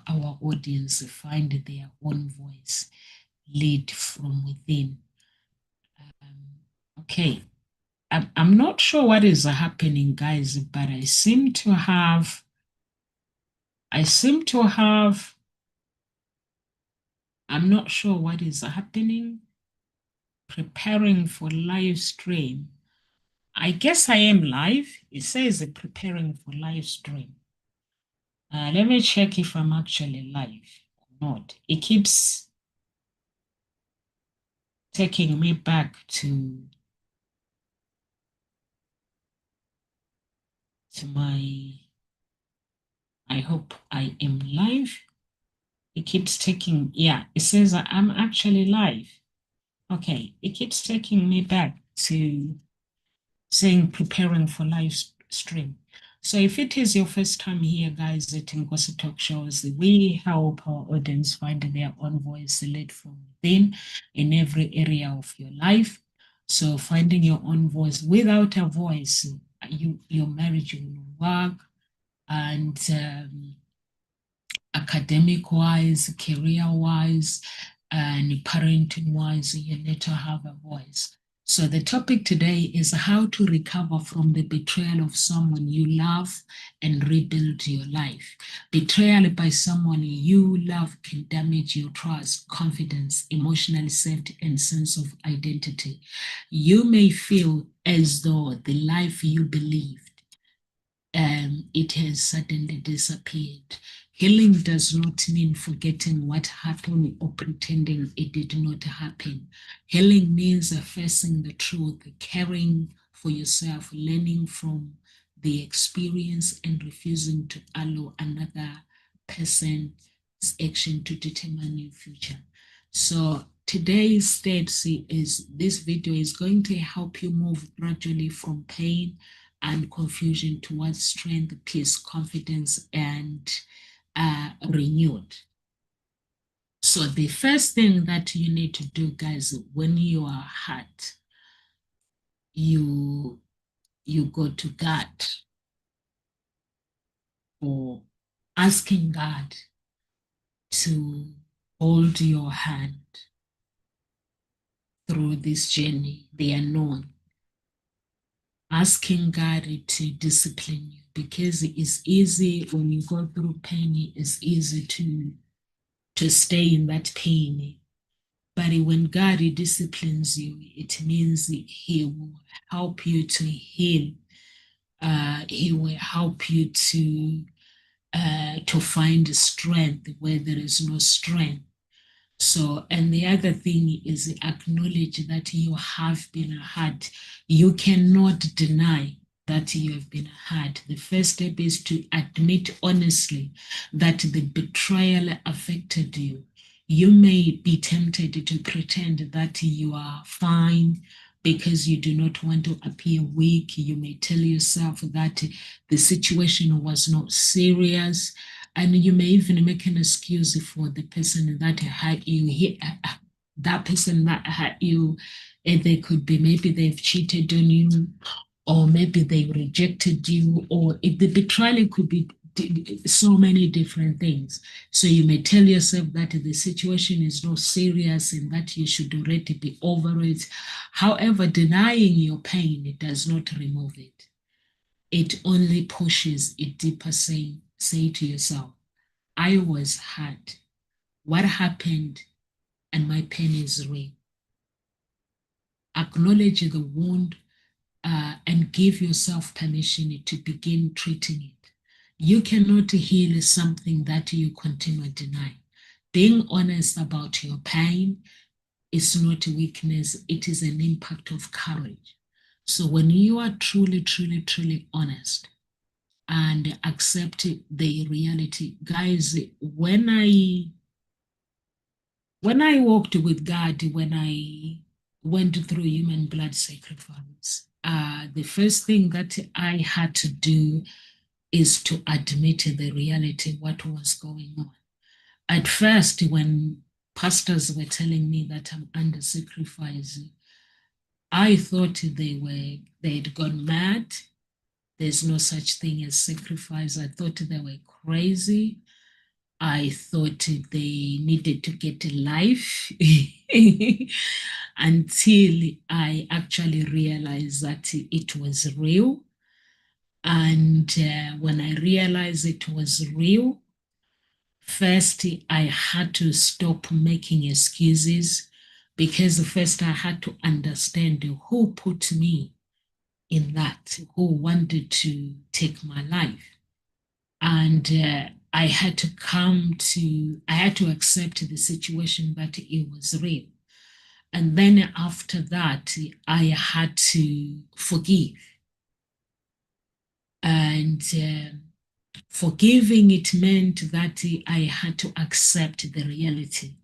our audience find their own voice, lead from within. Okay, I'm not sure what is happening, guys, but I seem to have, I'm not sure what is happening. Preparing for live stream. I guess I am live. It says preparing for live stream. Let me check if I'm actually live or not. It keeps taking me back to my, I hope I am live. It keeps taking, yeah, it says I'm actually live. Okay, it keeps taking me back to saying preparing for live stream. So if it is your first time here, guys, at Ngozi Talk Shows, we help our audience find their own voice led from within in every area of your life. So finding your own voice. Without a voice, your marriage will not work. And academic-wise, career-wise, and parenting-wise, you need to have a voice. So the topic today is how to recover from the betrayal of someone you love and rebuild your life. Betrayal by someone you love can damage your trust, confidence, emotional safety, and sense of identity. You may feel as though the life you believed it has suddenly disappeared. Healing does not mean forgetting what happened or pretending it did not happen. Healing means facing the truth, caring for yourself, learning from the experience, and refusing to allow another person's action to determine your future. So today's steps is this video is going to help you move gradually from pain and confusion towards strength, peace, confidence, and renewed. So the first thing that you need to do, guys, when you are hurt, you go to God for asking God to hold your hand through this journey, the unknown. Asking God to discipline you, because it is easy when you go through pain, it's easy to stay in that pain. But when God disciplines you, it means He will help you to heal. He will help you to find strength where there is no strength. So, and the other thing is acknowledge that you have been hurt. You cannot deny that you have been hurt. The first step is to admit honestly that the betrayal affected you. You may be tempted to pretend that you are fine because you do not want to appear weak. You may tell yourself that the situation was not serious, and you may even make an excuse for the person that hurt you. That person that hurt you, and they could be, maybe they've cheated on you, or maybe they rejected you, or if the betrayal could be so many different things. So you may tell yourself that the situation is not serious and that you should already be over it. However, denying your pain, it does not remove it. It only pushes it deeper. Say to yourself, I was hurt. What happened? And my pain is real. Acknowledge the wound and give yourself permission to begin treating it. You cannot heal something that you continue denying. Being honest about your pain is not weakness, it is an impact of courage. So when you are truly, truly, truly honest and accept the reality, guys, when I walked with God, when I went through human blood sacrifice, the first thing that I had to do is to admit the reality, what was going on. At first, when pastors were telling me that I'm under sacrifice, I thought they'd gone mad. There's no such thing as sacrifice. I thought they were crazy. I thought they needed to get a life until I actually realized that it was real. And when I realized it was real, first I had to stop making excuses, because first I had to understand who put me in that, who wanted to take my life. And I had to I had to accept the situation that it was real. And then after that, I had to forgive. And forgiving, it meant that I had to accept the reality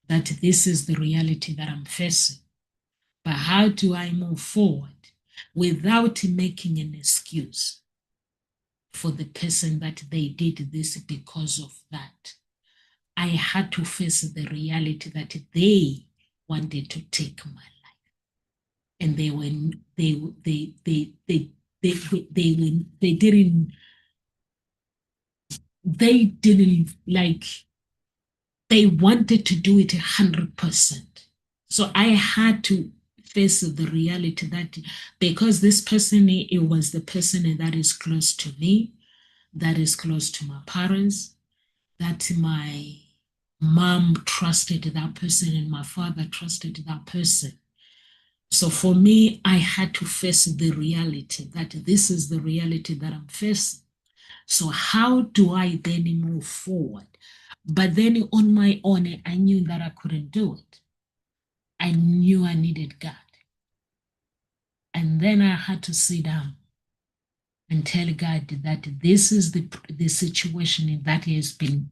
that this is the reality that I'm facing. But how do I move forward without making an excuse for the person that they did this because of that? I had to face the reality that they wanted to take my life, and they didn't like, they wanted to do it 100%. So I had to face the reality that because this person, it was the person that is close to me, that is close to my parents, that my mom trusted that person and my father trusted that person. So for me, I had to face the reality that this is the reality that I'm facing. So how do I then move forward? But then on my own, I knew that I couldn't do it. I knew I needed God. And then I had to sit down and tell God that this is the situation that has been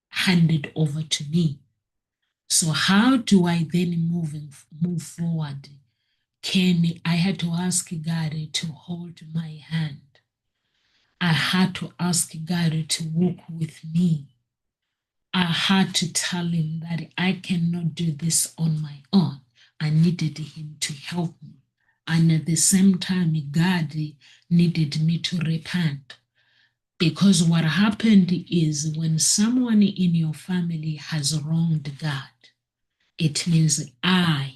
handed over to me. So how do I then move forward? I had to ask God to hold my hand. I had to ask God to walk with me. I had to tell him that I cannot do this on my own. I needed him to help me. And at the same time, God needed me to repent. Because what happened is when someone in your family has wronged God, it means I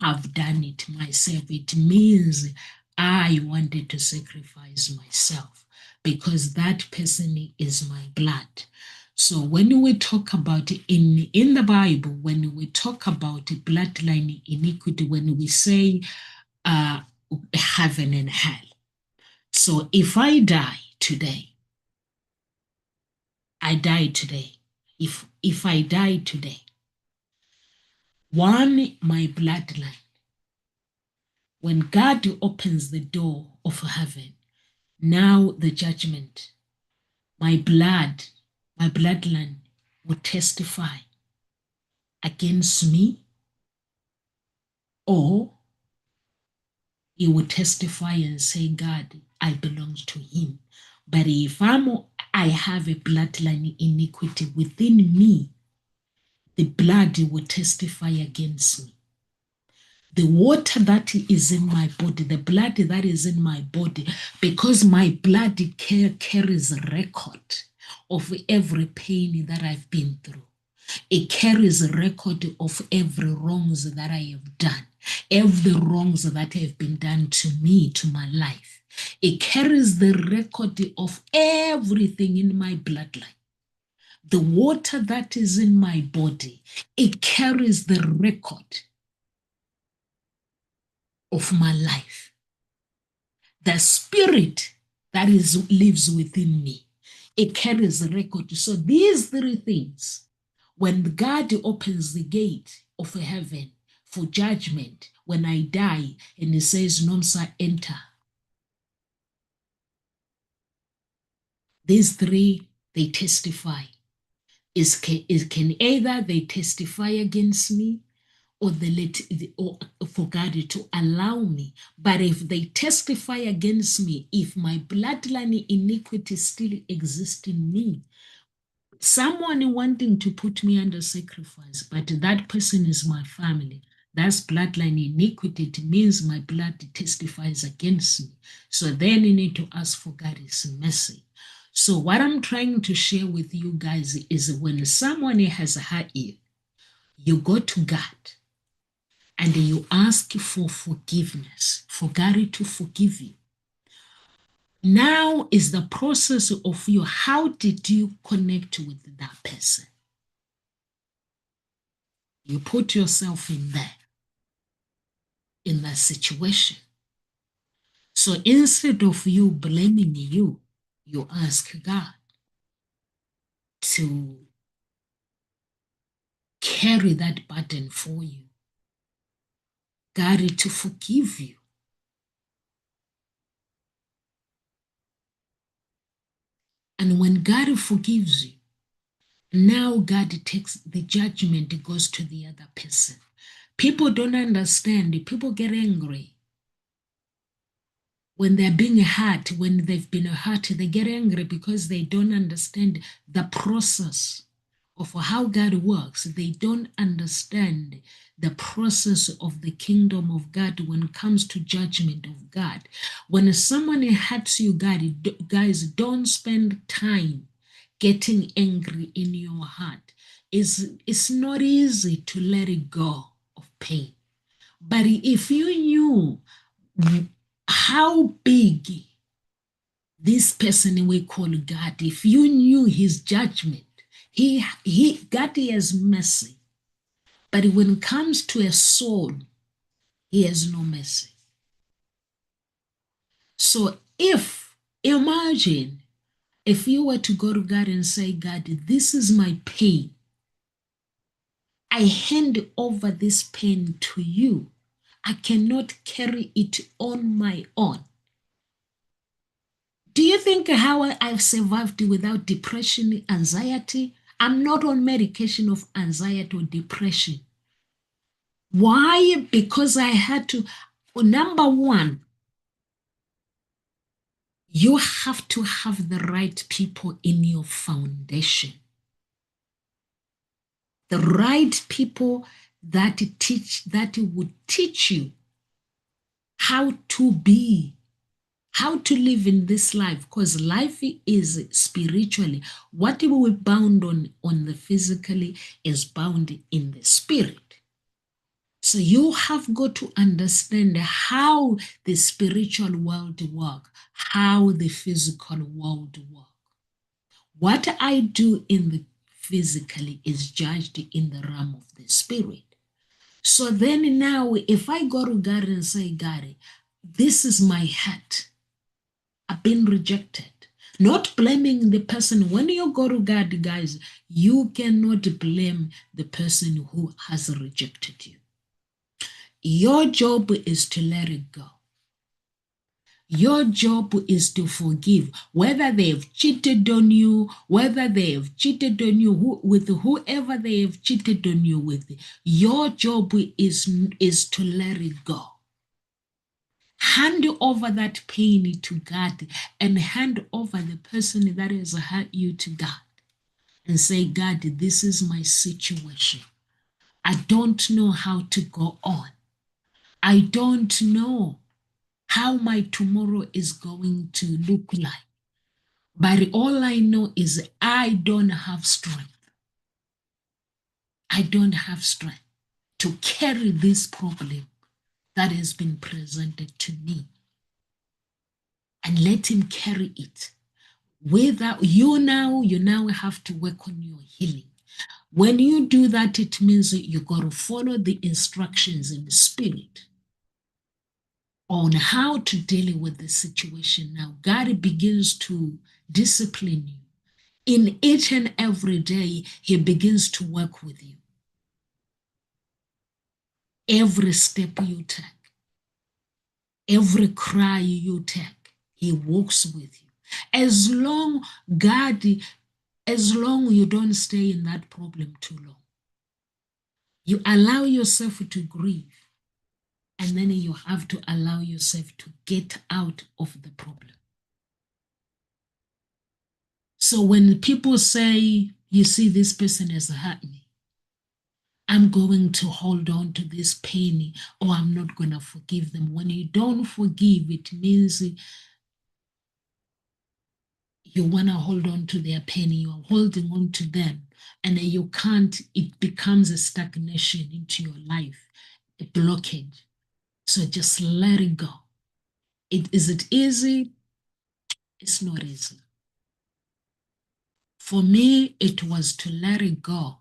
have done it myself. It means I wanted to sacrifice myself because that person is my blood. So when we talk about in the Bible, when we talk about bloodline iniquity, when we say uh, heaven and hell. So if I die today, I die today. If I die today, one, my bloodline, when God opens the door of heaven, now the judgment, my bloodline will testify against me, or he will testify and say, God, I belong to him. But if I have a bloodline iniquity within me, the blood will testify against me. The water that is in my body, the blood that is in my body, because my blood carries a record of every pain that I've been through. It carries a record of every wrongs that I have done, every wrongs that have been done to me, to my life. It carries the record of everything in my bloodline. The water that is in my body, it carries the record of my life. The spirit that lives within me, it carries a record. So these three things, when God opens the gate of heaven for judgment, when I die and he says, Nomsa, enter. These three, they testify. It can either they testify against me, or or for God to allow me. But if they testify against me, if my bloodline iniquity still exists in me, someone wanting to put me under sacrifice, but that person is my family. That's bloodline iniquity. It means my blood testifies against me. So then you need to ask for God's mercy. So what I'm trying to share with you guys is when someone has hurt you, you go to God and you ask for forgiveness, for God to forgive you. Now is the process of you. How did you connect with that person? You put yourself in there, in that situation. So instead of you blaming you, you ask God to carry that burden for you, God to forgive you. And when God forgives you, now God takes the judgment, it goes to the other person. People don't understand. People get angry when they're being hurt, when they've been hurt, they get angry because they don't understand the process of how God works. They don't understand the process of the kingdom of God when it comes to judgment of God. When someone hurts you, guys, don't spend time getting angry in your heart. It's not easy to let it go of pain. But if you knew how big this person we call God, if you knew his judgment, God has mercy. But when it comes to a soul, he has no mercy. So imagine if you were to go to God and say, God, this is my pain. I hand over this pain to you. I cannot carry it on my own. Do you think how I've survived without depression, anxiety? I'm not on medication of anxiety or depression. Why? Because I had to, number one, you have to have the right people in your foundation. The right people that would teach you how to be, how to live in this life, because life is spiritually. What we bound on the physically is bound in the spirit. So you have got to understand how the spiritual world works, how the physical world works. What I do in the physically is judged in the realm of the spirit. So then now, if I go to God and say, God, this is my heart. I've been rejected. Not blaming the person. When you go to God, guys, you cannot blame the person who has rejected you. Your job is to let it go. Your job is to forgive, whether they have cheated on you, whether they have cheated on you with whoever they have cheated on you with. Your job is to let it go. Hand over that pain to God and hand over the person that has hurt you to God and say, God, this is my situation. I don't know how to go on. I don't know how my tomorrow is going to look like. But all I know is I don't have strength. I don't have strength to carry this problem that has been presented to me. And let him carry it. Without you now have to work on your healing. When you do that, it means you got to follow the instructions in the spirit on how to deal with the situation. Now, God begins to discipline you. In each and every day, he begins to work with you. Every step you take, every cry you take, he walks with you. As long you don't stay in that problem too long, you allow yourself to grieve, and then you have to allow yourself to get out of the problem. So when people say, you see, this person has hurt me, I'm going to hold on to this pain, or I'm not going to forgive them. When you don't forgive, it means you want to hold on to their pain, you're holding on to them, and then you can't, it becomes a stagnation into your life, a blockage. So just let it go. Is it easy? It's not easy. For me, it was to let it go.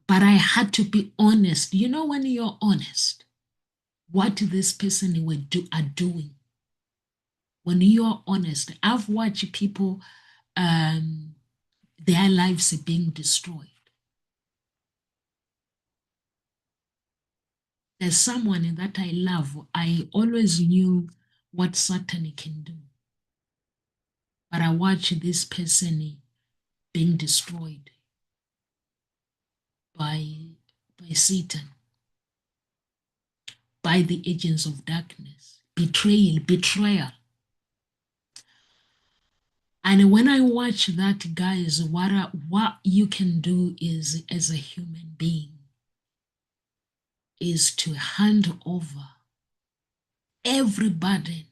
But I had to be honest. You know, when you're honest, what this person are doing, when you're honest, I've watched people, um, their lives are being destroyed. There's someone that I love. I always knew what Satan can do, but I watched this person being destroyed by Satan, by the agents of darkness, betrayal. And when I watch that, guys, what you can do is, as a human being, is to hand over every burden,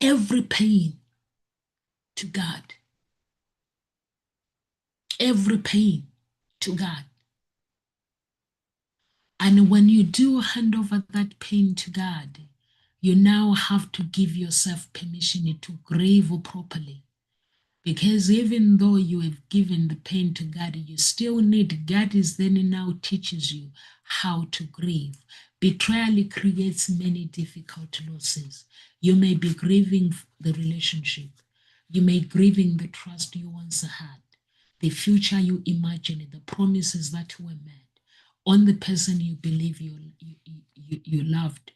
every pain to God, every pain to God. And when you do hand over that pain to God, you now have to give yourself permission to grieve properly. Because even though you have given the pain to God, you still need, God is then now teaches you how to grieve. Betrayal creates many difficult losses. You may be grieving the relationship. You may grieving the trust you once had, the future you imagined, the promises that were made, on the person you believe you loved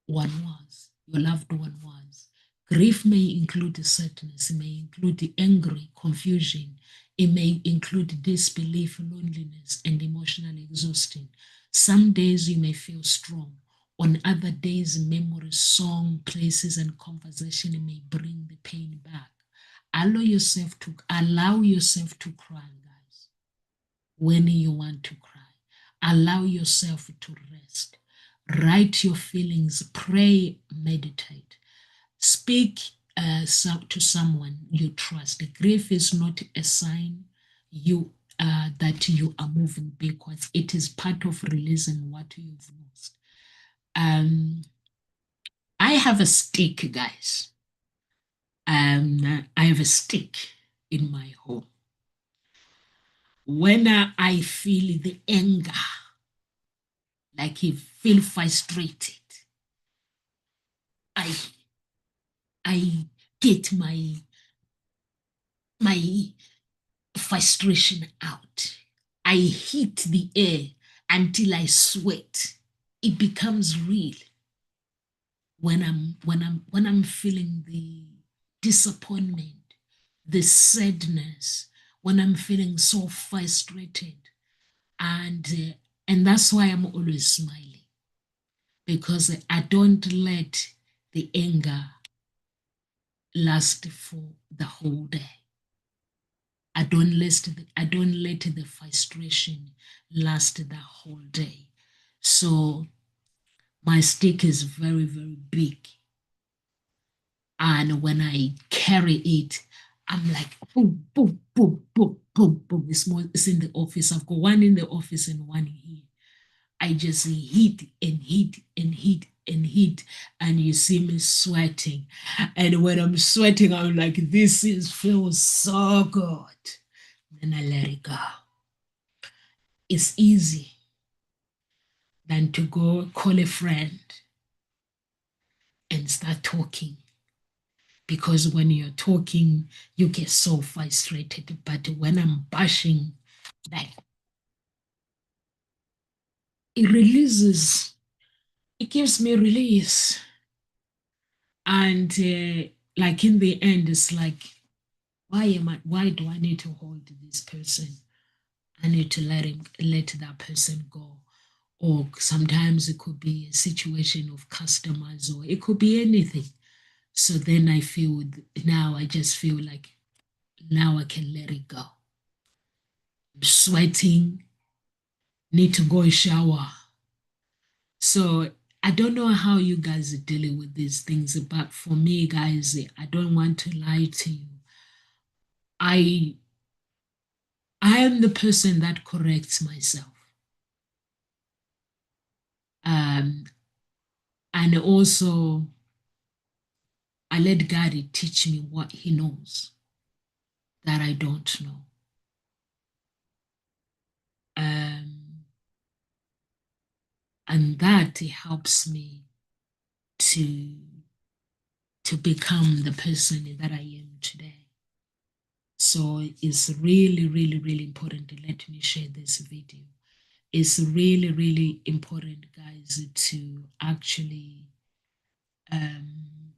your loved one was. Grief may include sadness, it may include angry, confusion, it may include disbelief, loneliness, and emotional exhaustion. Some days you may feel strong. On other days, memories, song, places, and conversation may bring the pain back. Allow yourself to cry, guys, when you want to cry. Allow yourself to rest. Write your feelings, pray, meditate. Speak to someone you trust. Grief is not a sign you that you are moving backwards. It is part of releasing what you've lost. Um, I have a stick, guys. I have a stick in my home. When I feel the anger, like you feel frustrated, I I get my frustration out. I hit the air until I sweat. It becomes real when I'm feeling the disappointment, the sadness, when I'm feeling so frustrated, and and that's why I'm always smiling, because I don't let the anger last for the whole day. I don't let the frustration last the whole day. So my stick is very, very big. And when I carry it, I'm like boom, boom, boom, boom, boom, boom. It's in the office. I've got one in the office and one here. I just hit and hit and hit and hit, and you see me sweating. And when I'm sweating, I'm like, feels so good. Then I let it go. It's easy than to go call a friend and start talking. Because when you're talking, you get so frustrated. But when I'm bashing, like, it releases, it gives me release. And like in the end, it's like, why do I need to hold this person? I need to let that person go. Or sometimes it could be a situation of customers, or it could be anything. So then now I just feel like now I can let it go. I'm sweating, need to go shower. So I don't know how you guys are dealing with these things, but for me, guys, I don't want to lie to you. I I am the person that corrects myself. Um, and also I let God teach me what He knows that I don't know. Um, and that helps me to become the person that I am today. So it's really, really, really important. Let me share this video. It's really, really important, guys, to actually um,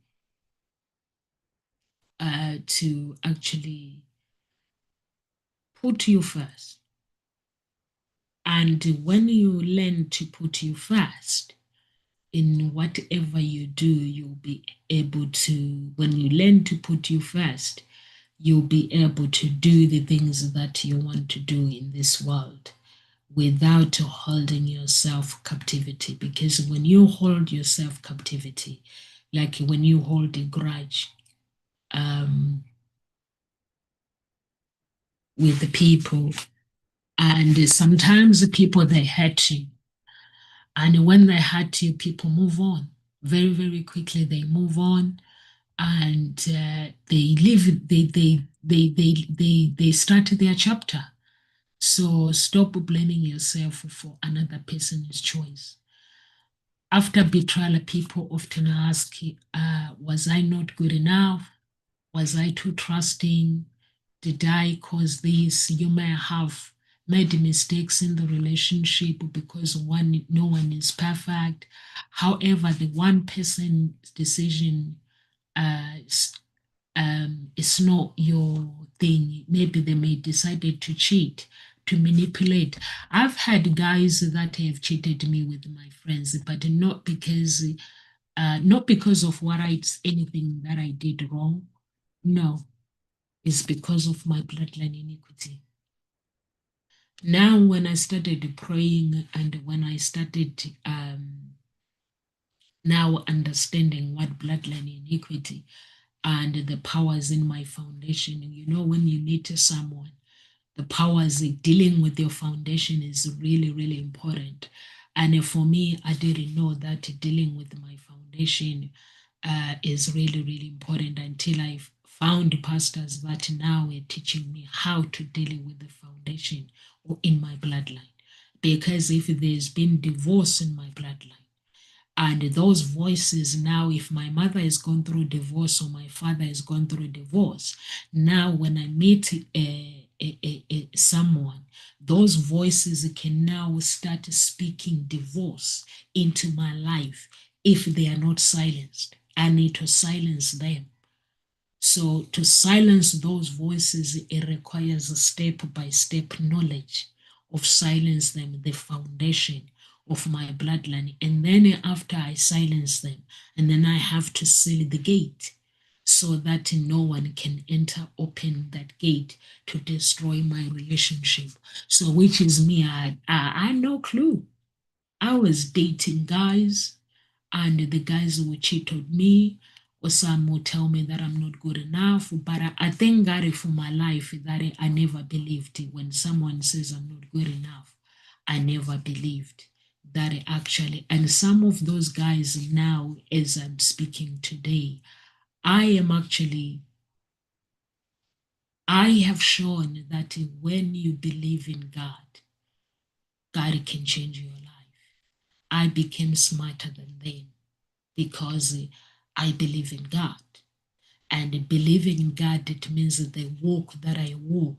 put you first. And when you learn to put you first in whatever you do, you'll be able to, when you learn to put you first, you'll be able to do the things that you want to do in this world without holding yourself captivity. Because when you hold yourself captivity, like when you hold a grudge um, with the people, and sometimes the people they hurt you, and when they hurt you, people move on very, very quickly. They move on, and they live. They start their chapter. So stop blaming yourself for another person's choice. After betrayal, people often ask, was I not good enough? Was I too trusting? Did I cause this? You may have made mistakes in the relationship because no one is perfect. However, the one person's decision uh, it's not your thing. Maybe they may decided to cheat, to manipulate. I've had guys that have cheated me with my friends, but not because of anything that I did wrong. No, it's because of my bloodline iniquity. Now, when I started praying and when I started now understanding what bloodline iniquity and the powers in my foundation. You know, when you meet someone, the powers dealing with your foundation is really, really important. And for me, I didn't know that dealing with my foundation is really, really important until I found pastors that now are teaching me how to deal with the foundation or in my bloodline. Because if there's been divorce in my bloodline, and those voices now, if my mother has gone through divorce or my father has gone through divorce, now when I meet someone, those voices can now start speaking divorce into my life if they are not silenced. I need to silence them. So to silence those voices, it requires a step-by-step knowledge of silence them, the foundation of my bloodline. And then after I silence them, and then I have to seal the gate so that no one can enter, open that gate to destroy my relationship. So which is me, I had no clue. I was dating guys and the guys will cheat on me, or some will tell me that I'm not good enough. But I thank God for my life that I never believed it. When someone says I'm not good enough, I never believed that actually. And some of those guys now, as I'm speaking today, I am actually, I have shown that when you believe in God, God can change your life. I became smarter than them because I believe in God. And believing in God, it means that the walk that I walk,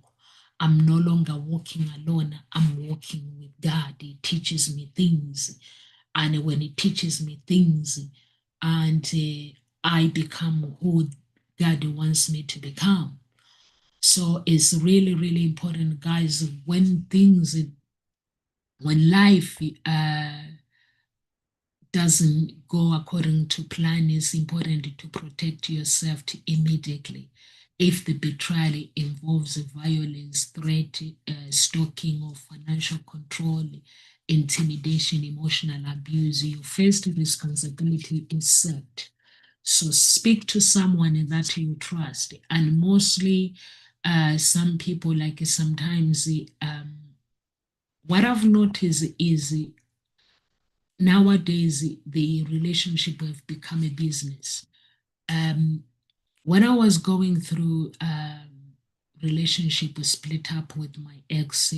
I'm no longer walking alone. I'm walking with God. He teaches me things. And when He teaches me things, and I become who God wants me to become. So it's really, really important, guys, when life doesn't go according to plan, it's important to protect yourself immediately. If the betrayal involves violence, threat, stalking, or financial control, intimidation, emotional abuse, your first responsibility is set. So speak to someone that you trust. And mostly, some people, like sometimes, what I've noticed is nowadays the relationship have become a business. Um, when I was going through relationship split up with my ex,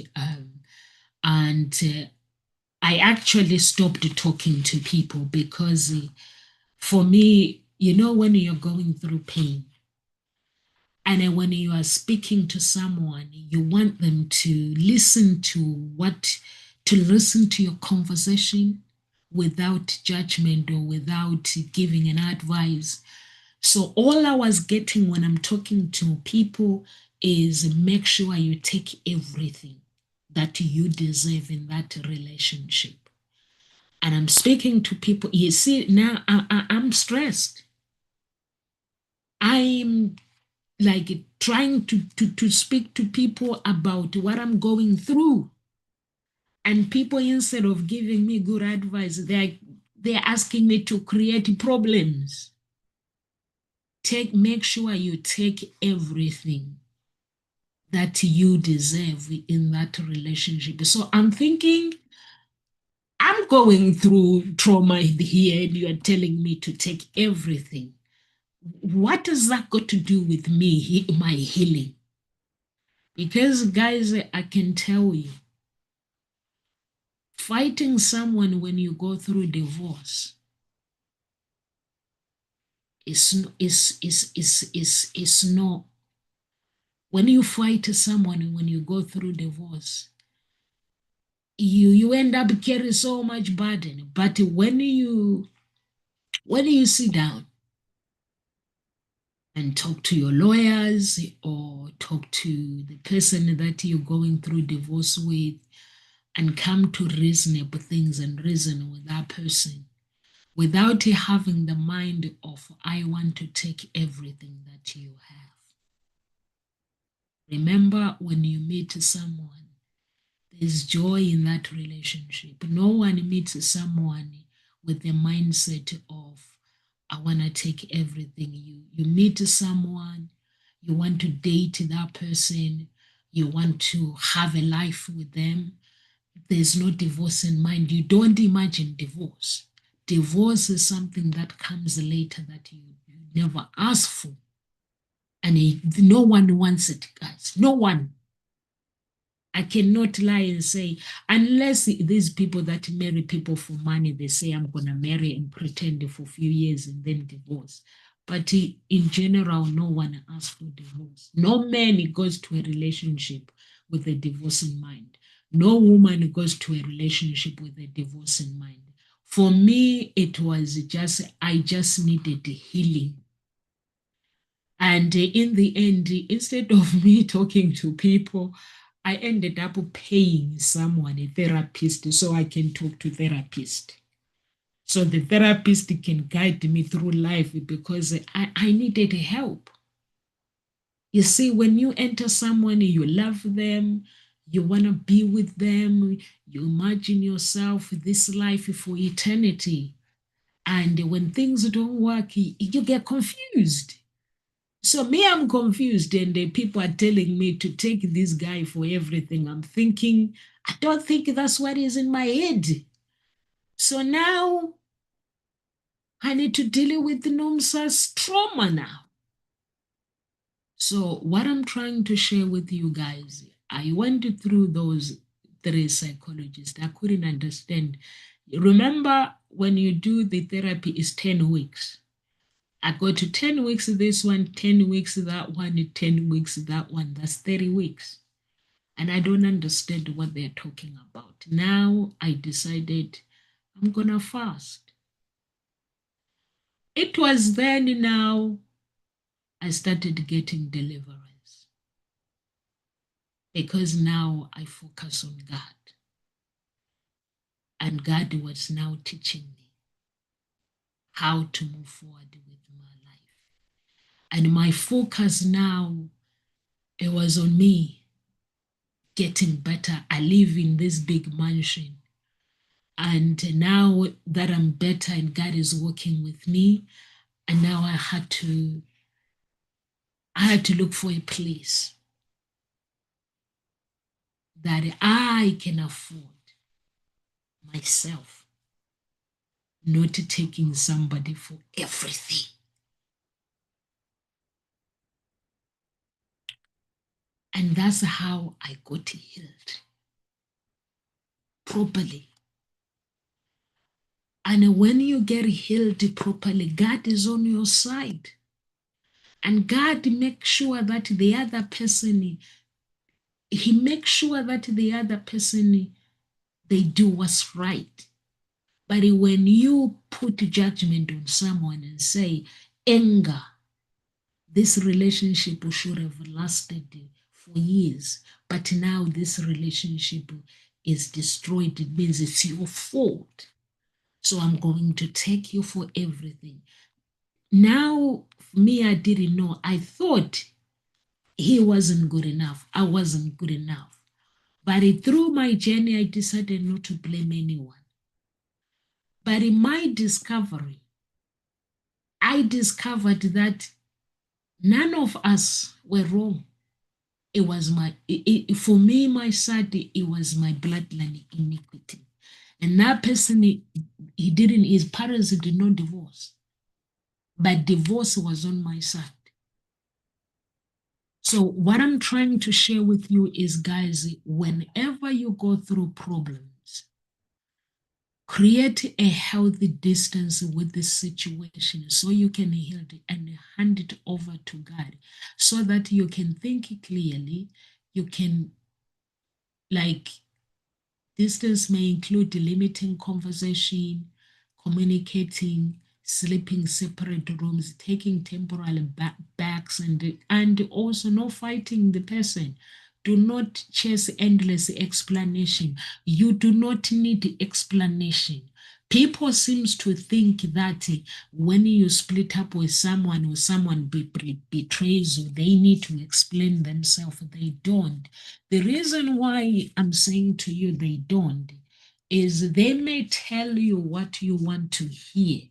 and I actually stopped talking to people because for me, when you're going through pain and then when you are speaking to someone, you want them to listen to your conversation without judgment or without giving an advice. So all I was getting when I'm talking to people is make sure you take everything that you deserve in that relationship. And I'm speaking to people. You see, now I'm stressed. I'm like trying to speak to people about what I'm going through. And people, instead of giving me good advice, they're asking me to create problems. Make sure you take everything that you deserve in that relationship. So I'm thinking I'm going through trauma here, and you're telling me to take everything. What has that got to do with me, my healing? Because, guys, I can tell you, fighting someone when you go through divorce is not. When you fight someone when you go through divorce, you end up carrying so much burden. But when you sit down and talk to your lawyers or talk to the person that you're going through divorce with and come to reasonable things and reason with that person without having the mind of, I want to take everything that you have. Remember, when you meet someone, there's joy in that relationship. No one meets someone with the mindset of, I want to take everything. You meet someone, you want to date that person, you want to have a life with them. There's no divorce in mind. You don't imagine divorce. Divorce is something that comes later that you never ask for. And no one wants it, guys. No one. I cannot lie and say, unless these people that marry people for money, they say, I'm going to marry and pretend for a few years and then divorce. But in general, no one asks for divorce. No man goes to a relationship with a divorce in mind. No woman goes to a relationship with a divorce in mind. For me, it was I just needed healing. And in the end, instead of me talking to people, I ended up paying someone, a therapist, so I can talk to therapist. So the therapist can guide me through life because I needed help. You see, when you enter someone, you love them, you want to be with them, you imagine yourself this life for eternity. And when things don't work, you get confused. So me, I'm confused, and the people are telling me to take this guy for everything. I'm thinking, I don't think that's what is in my head. So now I need to deal with the nonsense trauma now. So what I'm trying to share with you guys, I went through those three psychologists. I couldn't understand. Remember, when you do the therapy, is 10 weeks. I go to 10 weeks this one, 10 weeks that one, 10 weeks that one. That's 30 weeks. And I don't understand what they're talking about. Now I decided I'm going to fast. It was then now I started getting deliverance because now I focus on God. And God was now teaching me how to move forward with my life. And my focus now, it was on me getting better. I live in this big mansion. And now that I'm better and God is working with me, and now I had to look for a place that I can afford myself, not taking somebody for everything. And that's how I got healed properly. And when you get healed properly, God is on your side. And God makes sure that the other person, He makes sure that the other person, they do what's right. But when you put judgment on someone and say, anger, this relationship should have lasted for years, but now this relationship is destroyed, it means it's your fault. So I'm going to take you for everything. Now, me, I didn't know. I thought he wasn't good enough. I wasn't good enough. But through my journey, I decided not to blame anyone. But in my discovery, I discovered that none of us were wrong. It was for me, my side, it was my bloodline iniquity. And that person, he didn't, his parents did not divorce, but divorce was on my side. So what I'm trying to share with you is, guys, whenever you go through problems, create a healthy distance with this situation so you can heal it and hand it over to God so that you can think clearly. You can, like, distance may include limiting conversation, communicating, sleeping separate rooms, taking temporal backs, and also not fighting the person. Do not chase endless explanation. You do not need explanation. People seems to think that when you split up with someone or someone betrays you, they need to explain themselves. They don't. The reason why I'm saying to you they don't is they may tell you what you want to hear.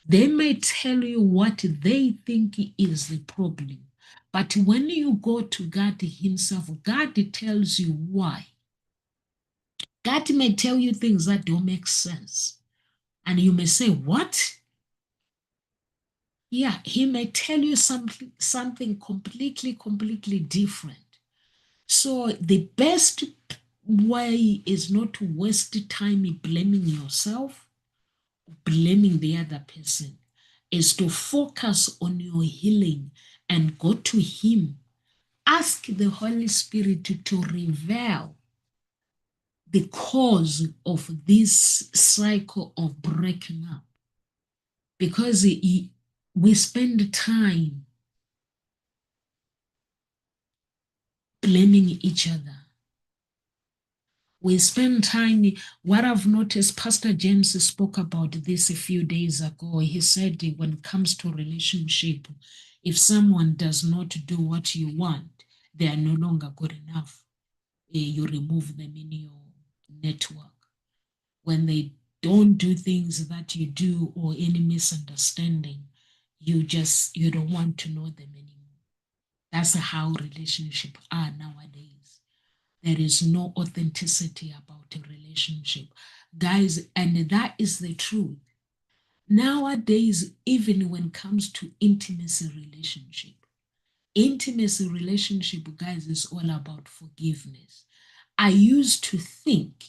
They may tell you what they think is the problem. But when you go to God Himself, God tells you why. God may tell you things that don't make sense. And you may say, what? Yeah, He may tell you something completely different. So the best way is not to waste time blaming yourself, blaming the other person, is to focus on your healing and go to Him. Ask the Holy Spirit to reveal the cause of this cycle of breaking up. Because we spend time blaming each other. We spend time. What I've noticed, Pastor James spoke about this a few days ago. He said when it comes to relationship, if someone does not do what you want, they are no longer good enough. You remove them in your network. When they don't do things that you do or any misunderstanding, you don't want to know them anymore. That's how relationships are nowadays. There is no authenticity about a relationship, guys, and that is the truth. Nowadays, even when it comes to intimacy relationship, guys, is all about forgiveness. I used to think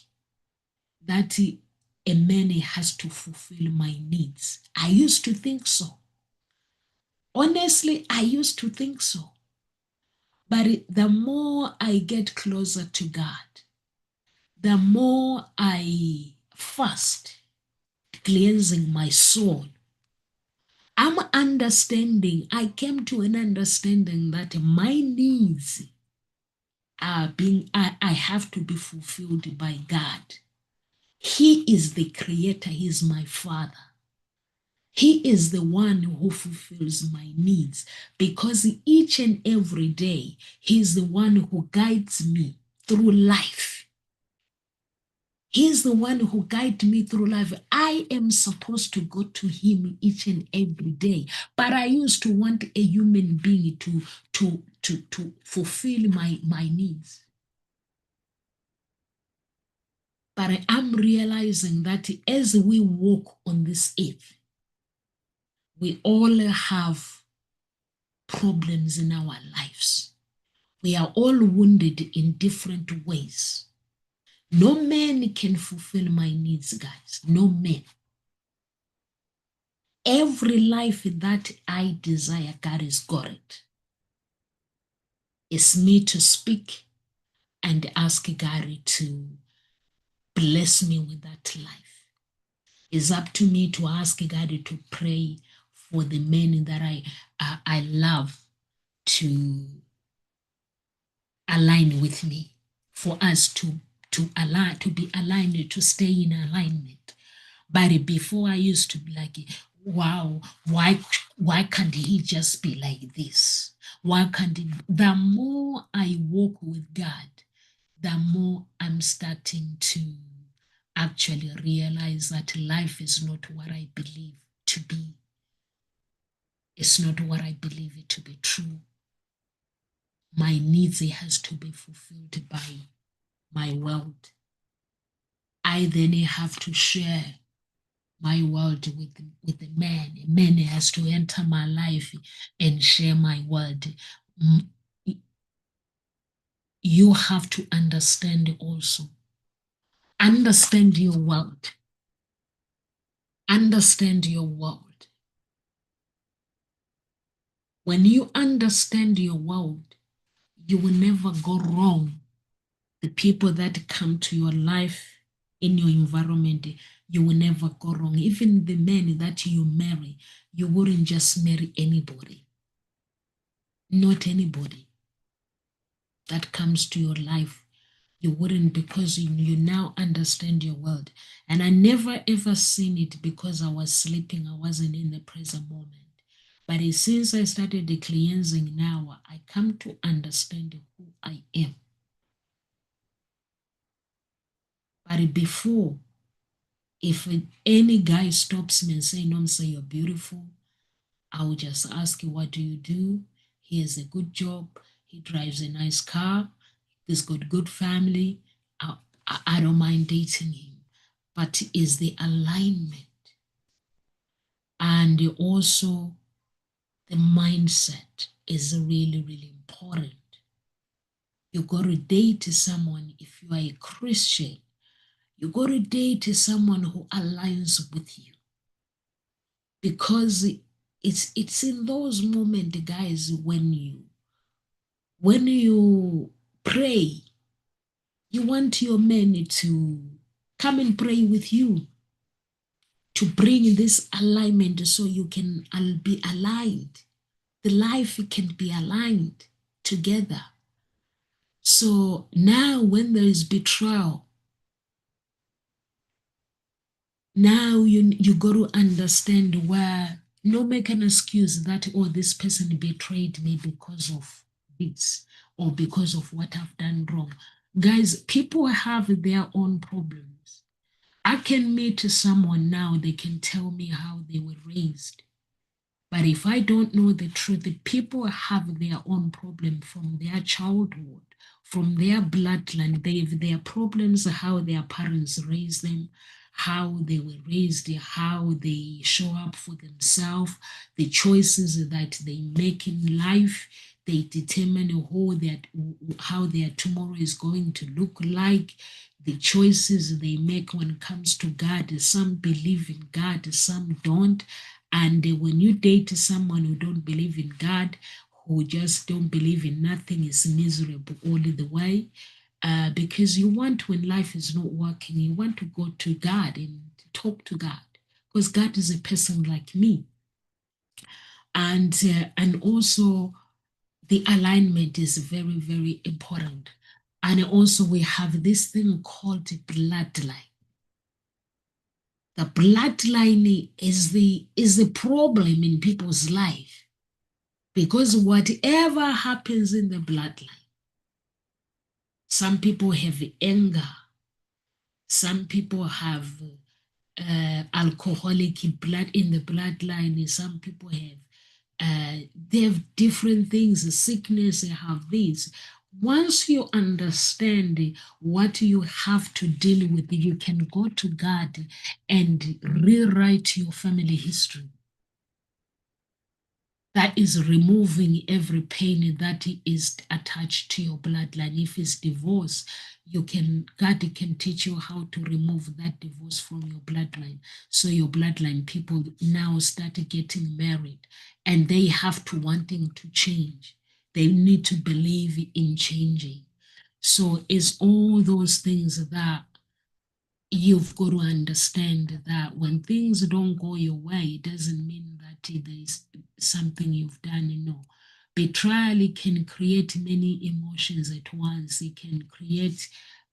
that a man has to fulfill my needs. I used to think so. Honestly, I used to think so. But the more I get closer to God, the more I fast, cleansing my soul, I came to an understanding that my needs I have to be fulfilled by God. He is the creator, He is my Father. He is the one who fulfills my needs because each and every day, He is the one who guides me through life. He's the one who guides me through life. I am supposed to go to him each and every day. But I used to want a human being to fulfill my needs. But I'm realizing that as we walk on this earth, we all have problems in our lives. We are all wounded in different ways. No man can fulfill my needs, guys. No man. Every life that I desire, God has got it. It's me to speak and ask God to bless me with that life. It's up to me to ask God to pray for the men that I love to align with me, for us to align, to be aligned, to stay in alignment. But before I used to be like, wow, why can't he just be like this? Why can't he? The more I walk with God, the more I'm starting to actually realize that life is not what I believe to be. It's not what I believe it to be true. My needs, it has to be fulfilled by my world. I then have to share my world with a man. A man has to enter my life and share my world. You have to understand also. Understand your world. Understand your world. When you understand your world, you will never go wrong. The people that come to your life in your environment, you will never go wrong. Even the men that you marry, you wouldn't just marry anybody. Not anybody that comes to your life. You wouldn't, because you now understand your world. And I never ever seen it because I was sleeping. I wasn't in the present moment. But since I started the cleansing now, I come to understand who I am. But before, if any guy stops me and say, "No, say you're beautiful," I will just ask you, "What do you do?" He has a good job. He drives a nice car. He's got good family. I don't mind dating him. But is the alignment and also the mindset is really, really important. You got to date someone, if you are a Christian, you got to date someone who aligns with you. Because it's in those moments, guys, when you pray, you want your men to come and pray with you, to bring this alignment so you can be aligned. The life can be aligned together. So now when there is betrayal, now you got to understand where, no make an excuse that, oh, this person betrayed me because of this or because of what I've done wrong. Guys, people have their own problems. I can meet someone now, they can tell me how they were raised. But if I don't know the truth, the people have their own problem from their childhood, from their bloodline. They have their problems, how their parents raised them, how they were raised, how they show up for themselves, the choices that they make in life. They determine how their tomorrow is going to look like, the choices they make when it comes to God. Some believe in God, some don't. And when you date someone who don't believe in God, who just don't believe in nothing, is miserable all the way. Because you want, when life is not working, you want to go to God and talk to God, because God is a person like me. And also the alignment is very, very important. And also we have this thing called bloodline. The bloodline is the problem in people's life, because whatever happens in the bloodline, some people have anger, Some people have alcoholic blood in the bloodline. Some people have they have different things, sickness, they have this. Once you understand what you have to deal with, you can go to God and rewrite your family history. That is removing every pain that is attached to your bloodline. If it's divorce, God can teach you how to remove that divorce from your bloodline. So your bloodline people now start getting married and they have to wanting to change. They need to believe in changing. So it's all those things that you've got to understand that when things don't go your way, it doesn't mean that there's something you've done. No. Betrayal can create many emotions at once. It can create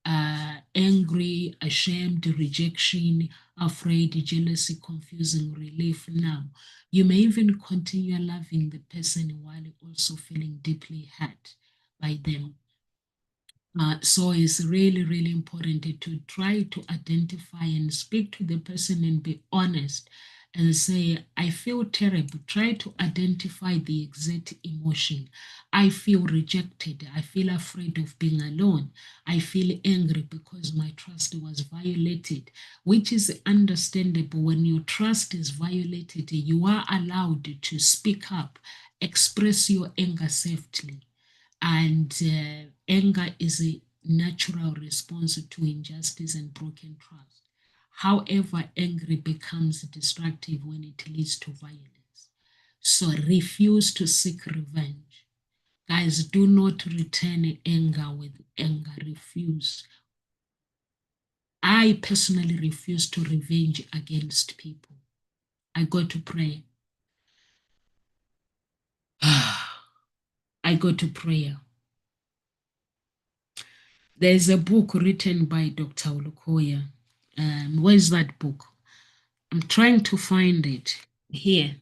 angry, ashamed, rejection, afraid, jealousy, confusing, relief. Now, you may even continue loving the person while also feeling deeply hurt by them. So it's really, really important to try to identify and speak to the person and be honest and say, I feel terrible. Try to identify the exact emotion. I feel rejected. I feel afraid of being alone. I feel angry because my trust was violated, which is understandable. When your trust is violated, you are allowed to speak up, express your anger safely, and anger is a natural response to injustice and broken trust. However, anger becomes destructive when it leads to violence. So refuse to seek revenge. Guys, do not return anger with anger. Refuse. I personally refuse to revenge against people. I go to pray. I go to prayer. There's a book written by Dr. Olukoya. Where's that book? I'm trying to find it here.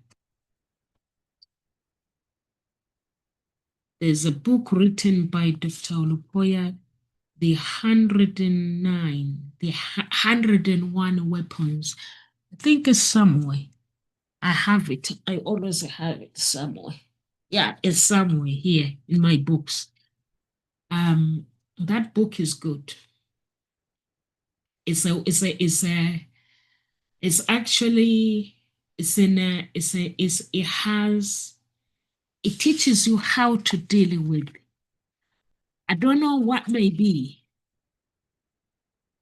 There's a book written by Dr. Olukoya, The 109, The 101 Weapons. I think it's somewhere. I have it. I always have it somewhere. Yeah, it's somewhere here in my books. That book is good. It's actually it teaches you how to deal with. I don't know what may be.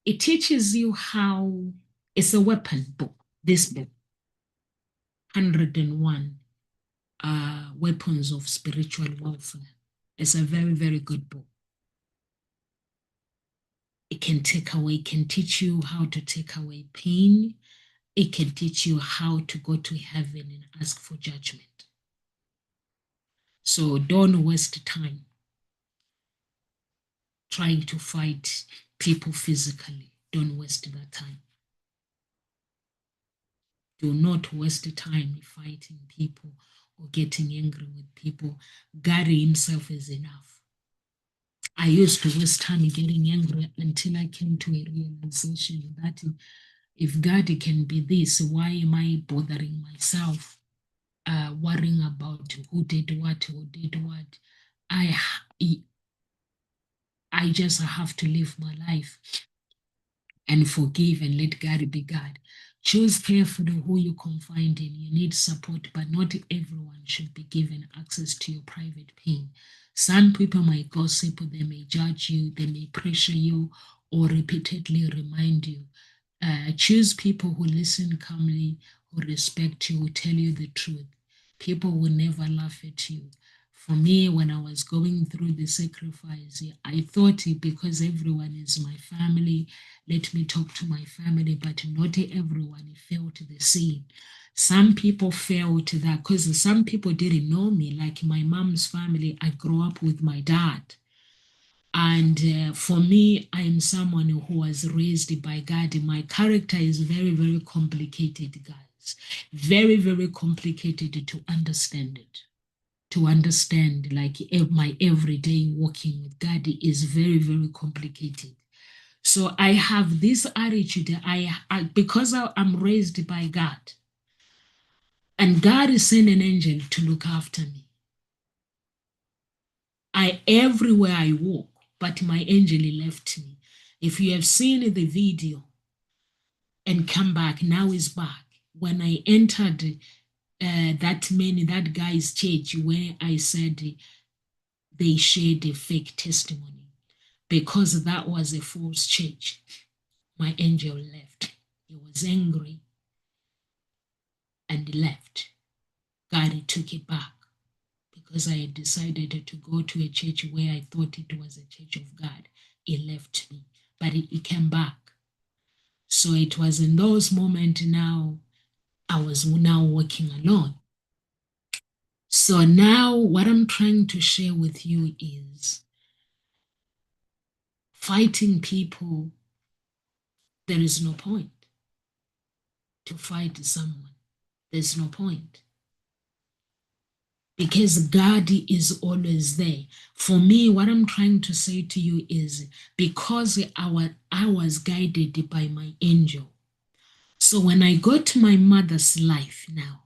It teaches you how. It's a weapon book. This book, 101 Weapons of Spiritual Warfare. It's a very, very good book. It can teach you how to take away pain. It can teach you how to go to heaven and ask for judgment. So don't waste time trying to fight people physically. Don't waste that time. Do not waste time fighting people or getting angry with people. God Himself is enough. I used to waste time getting angry until I came to a realization that if God can be this, why am I bothering myself, worrying about who did what, who did what? I I just have to live my life and forgive and let God be God. Choose carefully who you confide in. You need support, but not everyone should be given access to your private pain. Some people might gossip, they may judge you, they may pressure you, or repeatedly remind you. Choose people who listen calmly, who respect you, who tell you the truth. People will never laugh at you. For me, when I was going through the sacrifice, I thought because everyone is my family, let me talk to my family, but not everyone felt the same. Some people felt that because some people didn't know me, like my mom's family, I grew up with my dad. And for me, I am someone who was raised by God. My character is very, very complicated, guys. Very, very complicated to understand it. To understand, like my everyday walking with God is very, very complicated. So I have this attitude. Because I'm raised by God, and God is sending an angel to look after me. I everywhere I walk, but my angel left me. If you have seen the video and come back, now is back. When I entered that guy's church where I said they shared a fake testimony because that was a false church. My angel left. He was angry and left. God took it back because I had decided to go to a church where I thought it was a church of God. He left me, but it came back. So it was in those moments now, I was now walking alone. So now what I'm trying to share with you is fighting people, there is no point to fight someone. There's no point. Because God is always there. For me, what I'm trying to say to you is because I was guided by my angel. So when I go to my mother's life now,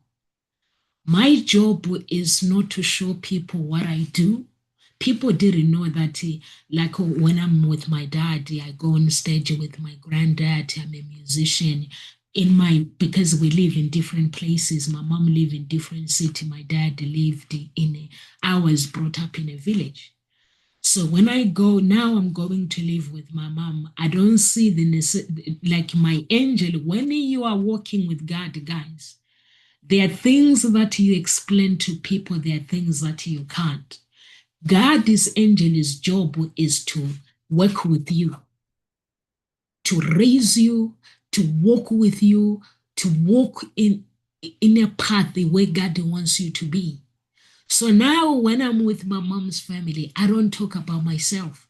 my job is not to show people what I do. People didn't know that, like when I'm with my dad, I go on stage with my granddad. I'm a musician. Because we live in different places. My mom lived in different city. My dad lived I was brought up in a village. So when I go now, I'm going to live with my mom. I don't see the necessity, like my angel. When you are walking with God, guys, there are things that you explain to people. There are things that you can't. God's angel's job is to work with you, to raise you, to walk with you, to walk in a path the way God wants you to be. So now when I'm with my mom's family, I don't talk about myself.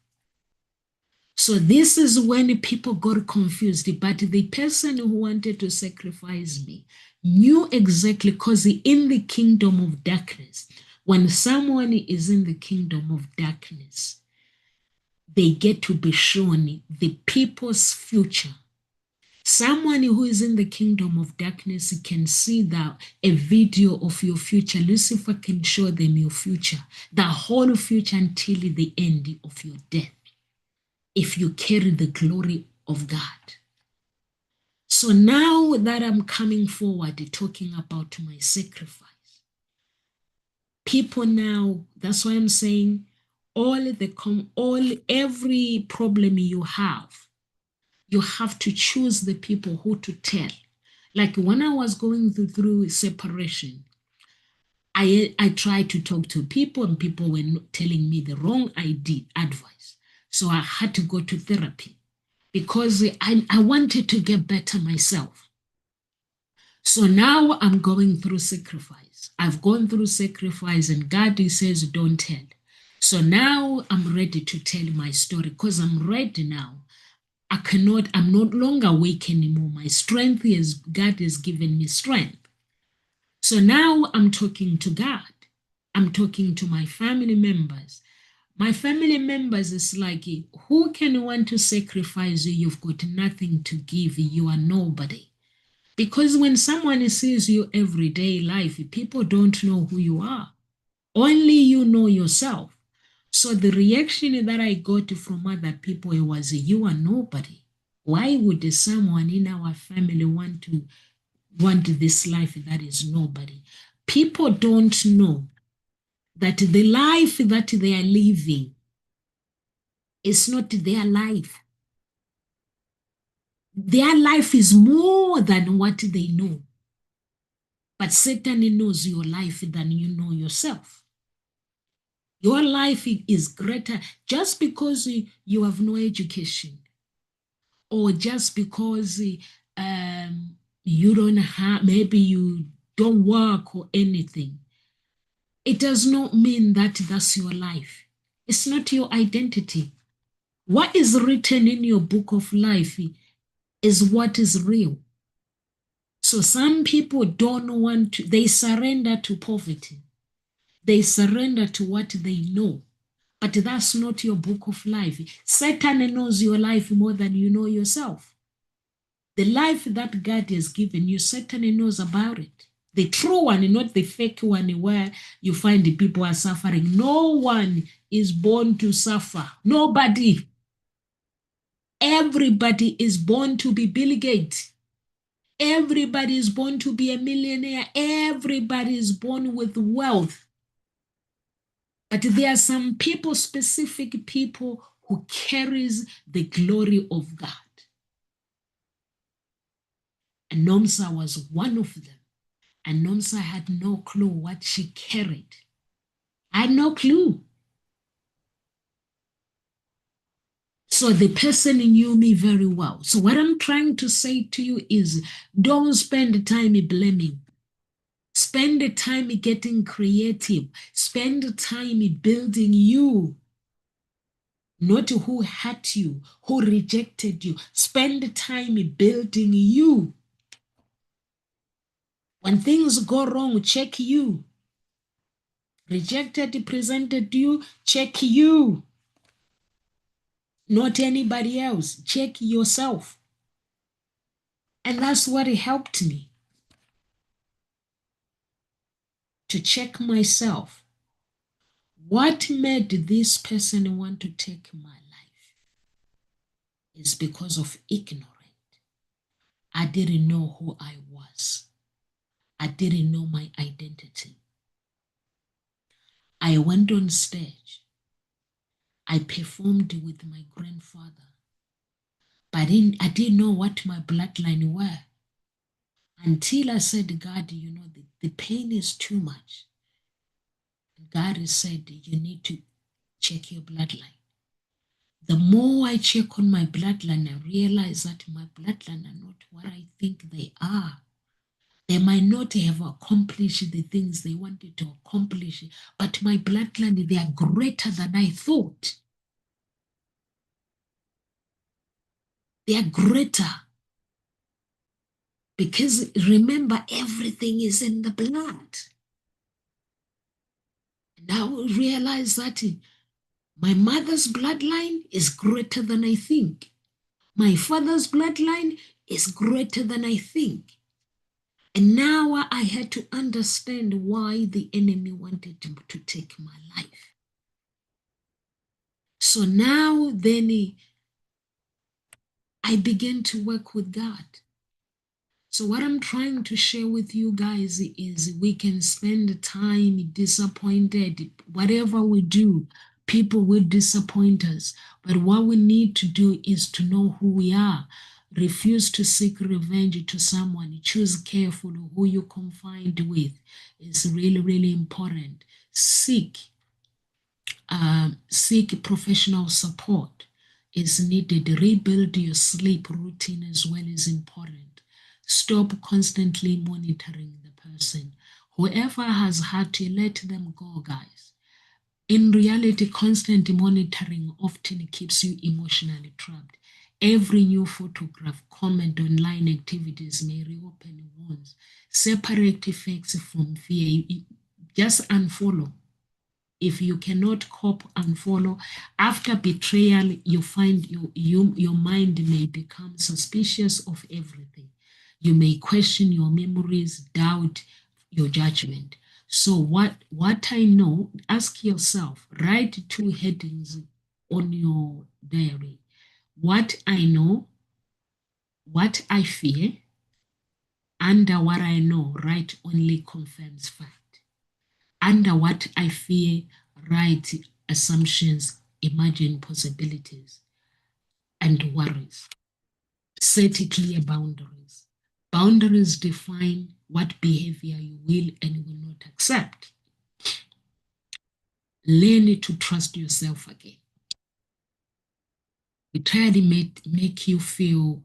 So this is when people got confused. But the person who wanted to sacrifice me knew exactly, because in the kingdom of darkness, when someone is in the kingdom of darkness, they get to be shown the people's future. Someone who is in the kingdom of darkness can see a video of your future. Lucifer can show them your future, the whole future until the end of your death, if you carry the glory of God. So now that I'm coming forward talking about my sacrifice, people now, that's why I'm saying every problem you have to choose the people who to tell. Like when I was going through separation, I tried to talk to people and people were telling me the wrong advice. So I had to go to therapy because I wanted to get better myself. So now I'm going through sacrifice. I've gone through sacrifice and God says, don't tell. So now I'm ready to tell my story because I'm ready now. I'm no longer weak anymore. My strength is, God has given me strength. So now I'm talking to God. I'm talking to my family members. My family members is like, who can want to sacrifice you? You've got nothing to give. You are nobody. Because when someone sees you everyday life, people don't know who you are. Only you know yourself. So the reaction that I got from other people was, you are nobody. Why would someone in our family want this life that is nobody? People don't know that the life that they are living is not their life. Their life is more than what they know. But Satan knows your life than you know yourself. Your life is greater just because you have no education, or just because you don't have, maybe you don't work or anything. It does not mean that that's your life. It's not your identity. What is written in your book of life is what is real. So some people don't want they surrender to poverty. They surrender to what they know. But that's not your book of life. Satan knows your life more than you know yourself. The life that God has given you, Satan knows about it. The true one, not the fake one where you find the people are suffering. No one is born to suffer. Nobody. Everybody is born to be Bill Gates. Everybody is born to be a millionaire. Everybody is born with wealth. But there are some people, specific people, who carries the glory of God. And Nomsa was one of them. And Nomsa had no clue what she carried. I had no clue. So the person knew me very well. So what I'm trying to say to you is don't spend time blaming. Spend the time getting creative. Spend the time building you. Not who hurt you, who rejected you. Spend the time building you. When things go wrong, check you. Rejected, presented you, check you. Not anybody else. Check yourself. And that's what helped me. To check myself. What made this person want to take my life is because of ignorance. I didn't know who I was. I didn't know my identity. I went on stage. I performed with my grandfather. But I didn't know what my bloodline were. Until I said, God, the pain is too much. God has said, you need to check your bloodline. The more I check on my bloodline, I realize that my bloodline are not what I think they are. They might not have accomplished the things they wanted to accomplish, but my bloodline, they are greater than I thought. They are greater. Because remember, everything is in the blood. Now I realize that my mother's bloodline is greater than I think. My father's bloodline is greater than I think. And now I had to understand why the enemy wanted to take my life. So now then I began to work with God. So what I'm trying to share with you guys is we can spend time disappointed. Whatever we do, people will disappoint us. But what we need to do is to know who we are. Refuse to seek revenge to someone. Choose carefully who you confide with. It's really, really important. Seek professional support is needed. Rebuild your sleep routine as well is important. Stop constantly monitoring the person. Whoever has had to let them go, guys. In reality, constant monitoring often keeps you emotionally trapped. Every new photograph, comment, online activities may reopen wounds. Separate facts from fear. Just unfollow. If you cannot cope, unfollow. After betrayal, you find your mind may become suspicious of everything. You may question your memories, doubt your judgment. So what I know, ask yourself, write 2 headings on your diary. What I know, what I fear, under what I know, write only confirms fact. Under what I fear, write assumptions, imagine possibilities, and worries. Set clear boundaries. Boundaries define what behavior you will and will not accept. Learn to trust yourself again. Betrayal may make you feel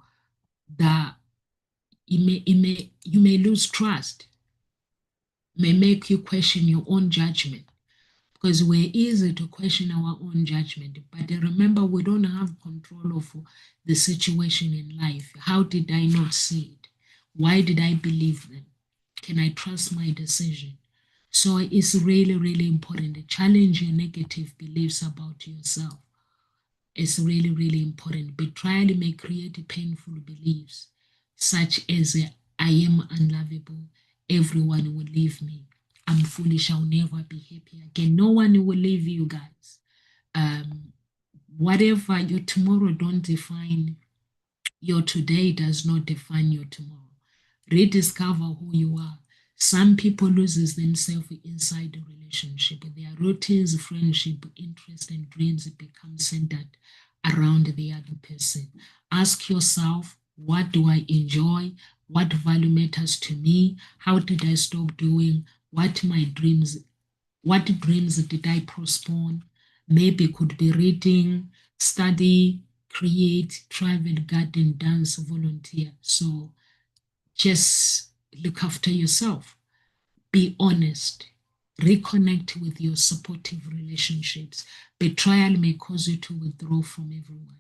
that you may lose trust, may make you question your own judgment. Because we're easy to question our own judgment. But remember, we don't have control of the situation in life. How did I not see it? Why did I believe them? Can I trust my decision? So it's really, really important to challenge your negative beliefs about yourself. It's really, really important. Betrayal may create painful beliefs, such as I am unlovable, everyone will leave me, I'm foolish, I'll never be happy again. No one will leave you guys. Um, Whatever your tomorrow don't define your today does not define your tomorrow. Rediscover who you are. Some people loses themselves inside a relationship. Their routines, friendship, interests, and dreams become centered around the other person. Ask yourself, what do I enjoy? What value matters to me? How did I stop doing what my dreams what dreams did I postpone? Maybe could be reading, study, create, travel, garden, dance, volunteer. So just look after yourself. Be honest. Reconnect with your supportive relationships. Betrayal may cause you to withdraw from everyone.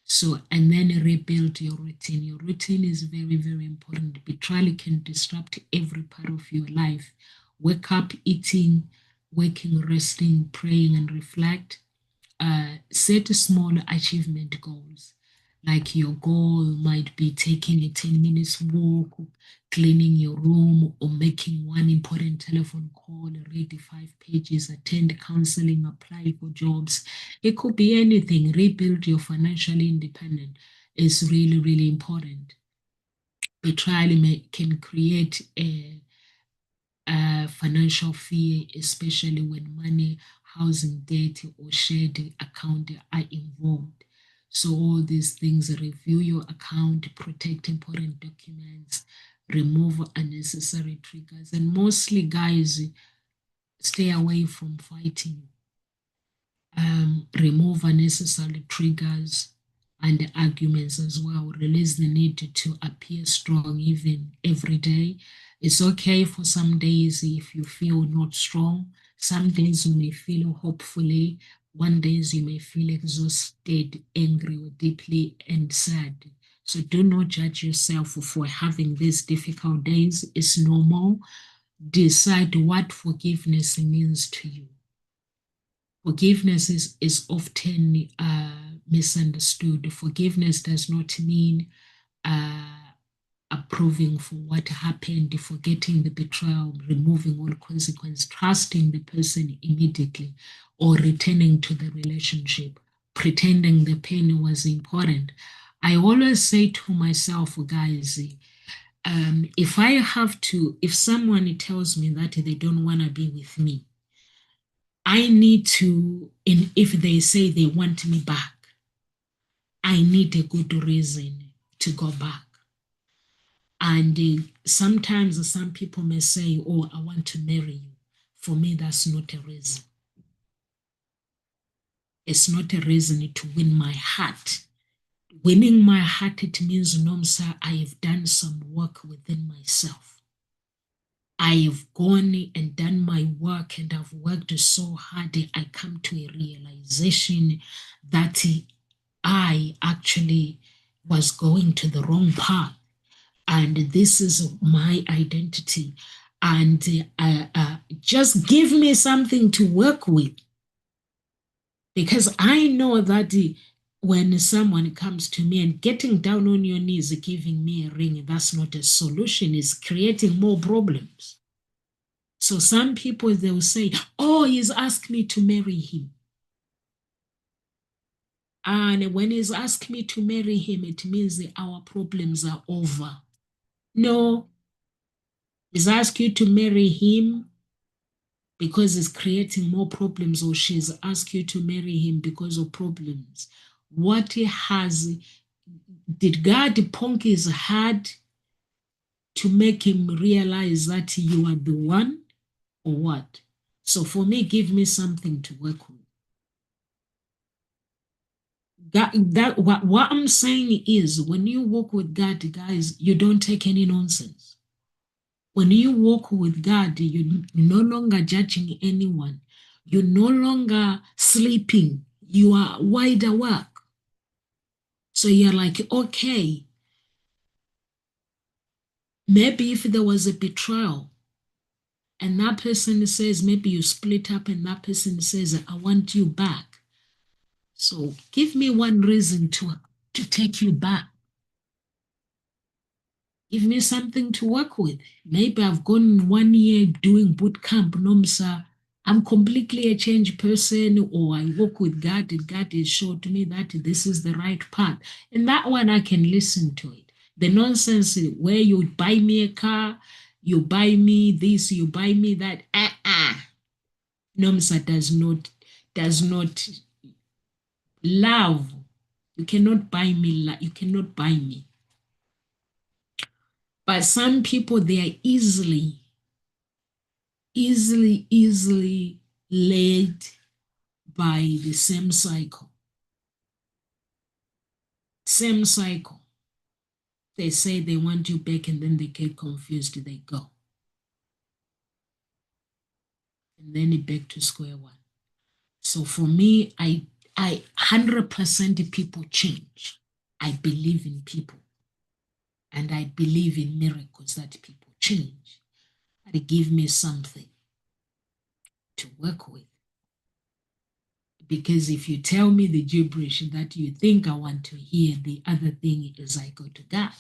So, and then rebuild your routine. Your routine is very, very important. Betrayal can disrupt every part of your life. Wake up, eating, waking, resting, praying, and reflect. Set small achievement goals. Like your goal might be taking a 10 minutes walk, cleaning your room, or making one important telephone call, read 5 pages, attend counseling, apply for jobs. It could be anything. Rebuild your financial independence is really, really important. Betrayal can create a financial fear, especially when money, housing, debt, or shared account are involved. So all these things, review your account, protect important documents, remove unnecessary triggers, and mostly, guys, stay away from fighting. Remove unnecessary triggers and arguments as well. Release the need to appear strong even every day. It's okay for some days if you feel not strong. Some days you may feel hopefully. One days you may feel exhausted, angry, or deeply and sad. So do not judge yourself for having these difficult days. It's normal. Decide what forgiveness means to you. Forgiveness is often misunderstood. Forgiveness does not mean uh, approving for what happened, forgetting the betrayal, removing all consequence, trusting the person immediately, or returning to the relationship, pretending the pain was important. I always say to myself, guys, if someone tells me that they don't want to be with me, I need to, and if they say they want me back, I need a good reason to go back. And sometimes some people may say, oh, I want to marry you. For me, that's not a reason. It's not a reason to win my heart. Winning my heart, it means, no, sir, I have done some work within myself. I have gone and done my work and I've worked so hard. I come to a realization that I actually was going to the wrong path. And this is my identity. And just give me something to work with. Because I know that when someone comes to me and getting down on your knees, giving me a ring, that's not a solution, it's creating more problems. So some people, they'll say, oh, he's asked me to marry him. And when he's asked me to marry him, it means that our problems are over. No, he's asked you to marry him because he's creating more problems, or she's asked you to marry him because of problems. What he has, did God punk his heart to make him realize that you are the one, or what? So for me, give me something to work with. God, what I'm saying is, when you walk with God, guys, you don't take any nonsense. When you walk with God, you're no longer judging anyone. You're no longer sleeping. You are wide awake. So you're like, okay, maybe if there was a betrayal, and that person says, maybe you split up, and that person says, I want you back. So give me one reason to take you back. Give me something to work with. Maybe I've gone 1 year doing boot camp, Nomsa. I'm completely a changed person, or I walk with God, and God has showed me that this is the right path. And that one, I can listen to it. The nonsense where you buy me a car, you buy me this, you buy me that. Nomsa does not love. You cannot buy me. You cannot buy me. But some people, they are easily led by the same cycle. Same cycle. They say they want you back, and then they get confused, they go. And then it back to square one. So for me, I 100% people change. I believe in people. And I believe in miracles that people change. But give me something to work with. Because if you tell me the gibberish that you think I want to hear, the other thing is I go to God.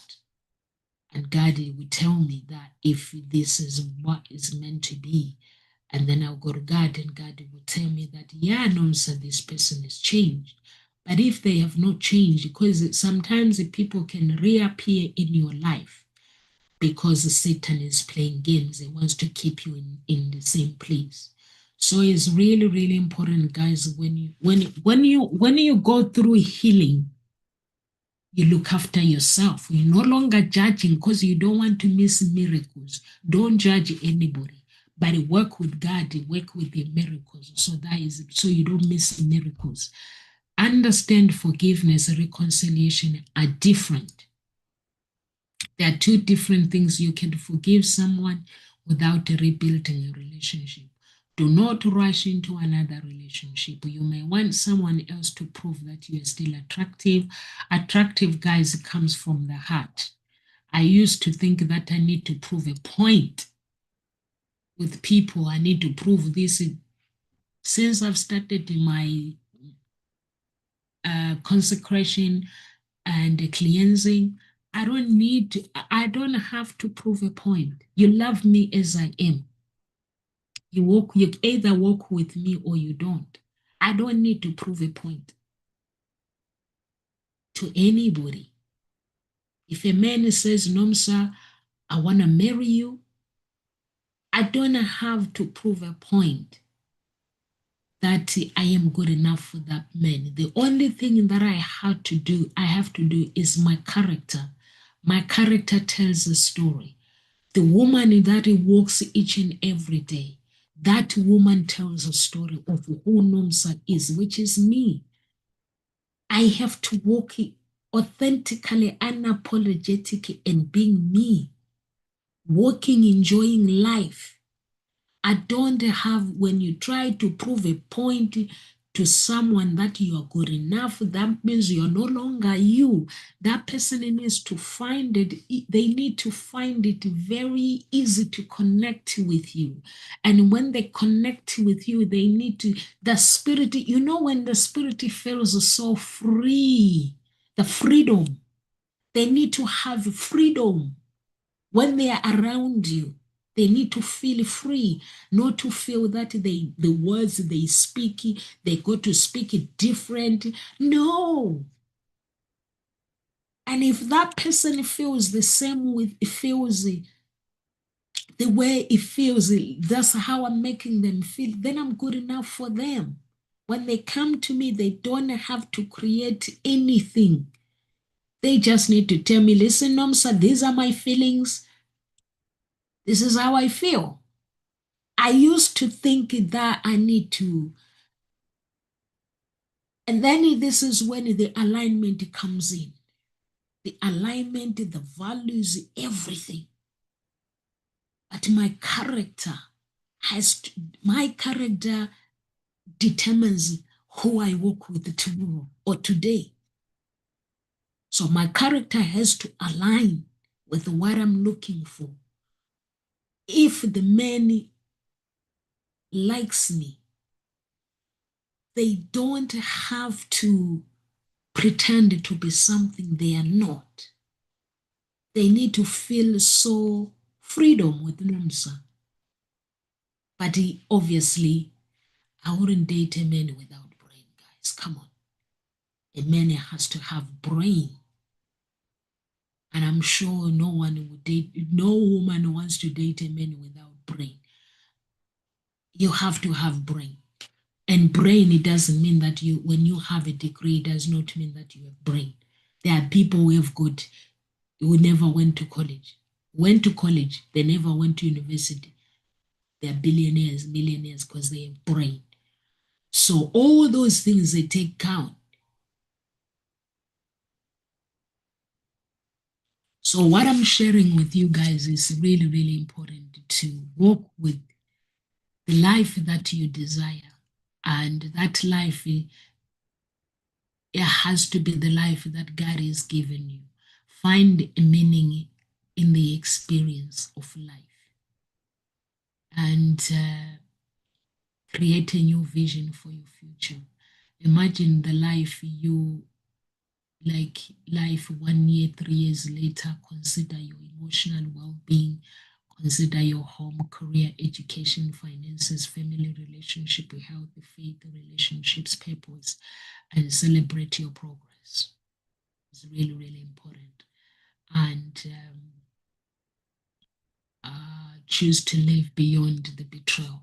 And God will tell me that if this is what is meant to be, and then I'll go to God, and God will tell me that, yeah, no, sir, this person has changed. But if they have not changed, because sometimes the people can reappear in your life because Satan is playing games. He wants to keep you in the same place. So it's really, really important, guys, when you go through healing, you look after yourself. You're no longer judging because you don't want to miss miracles. Don't judge anybody, but work with God, work with the miracles. So you don't miss miracles. Understand forgiveness and reconciliation are different. There are two different things. You can forgive someone without rebuilding a relationship. Do not rush into another relationship. You may want someone else to prove that you are still attractive. Attractive, guys, comes from the heart. I used to think that I need to prove a point with people. I need to prove this. Since I've started my consecration and cleansing, I don't have to prove a point. You love me as I am. You either walk with me or you don't. I don't need to prove a point to anybody. If a man says, Nomsa, I want to marry you, I don't have to prove a point that I am good enough for that man. The only thing that I have to do is my character. My character tells a story. The woman that walks each and every day, that woman tells a story of who Nomsa is, which is me. I have to walk authentically, unapologetic, and being me, walking, enjoying life. I don't have, when you try to prove a point to someone that you are good enough, that means you're no longer you. That person needs to find it. They need to find it very easy to connect with you. And when they connect with you, they need to, the spirit, when the spirit feels so free, the freedom, they need to have freedom when they are around you. They need to feel free, not to feel that the words they speak, they go to speak it different. No. And if that person feels the same feels the way it feels, that's how I'm making them feel, then I'm good enough for them. When they come to me, they don't have to create anything. They just need to tell me, listen, Nomsa, these are my feelings. This is how I feel. I used to think that I need to, and then this is when the alignment comes in. The alignment, the values, everything. But my character my character determines who I work with tomorrow or today. So my character has to align with what I'm looking for. If the man likes me, they don't have to pretend to be something they are not. They need to feel so freedom with Nomsa. But obviously, I wouldn't date a man without brain, guys. Come on. A man has to have brain. And I'm sure no woman wants to date a man without brain. You have to have brain. And brain, it doesn't mean that when you have a degree, it does not mean that you have brain. There are people who never went to college. Went to college, they never went to university. They are billionaires, millionaires, because they have brain. So all those things, they take count. So what I'm sharing with you guys is really, really important to walk with the life that you desire. And that life, it has to be the life that God has given you. Find a meaning in the experience of life. And create a new vision for your future. Imagine the life like life 1 year, 3 years later. Consider your emotional well-being, consider your home, career, education, finances, family relationship, health, faith, relationships, purpose, and celebrate your progress. It's really, really important. And choose to live beyond the betrayal.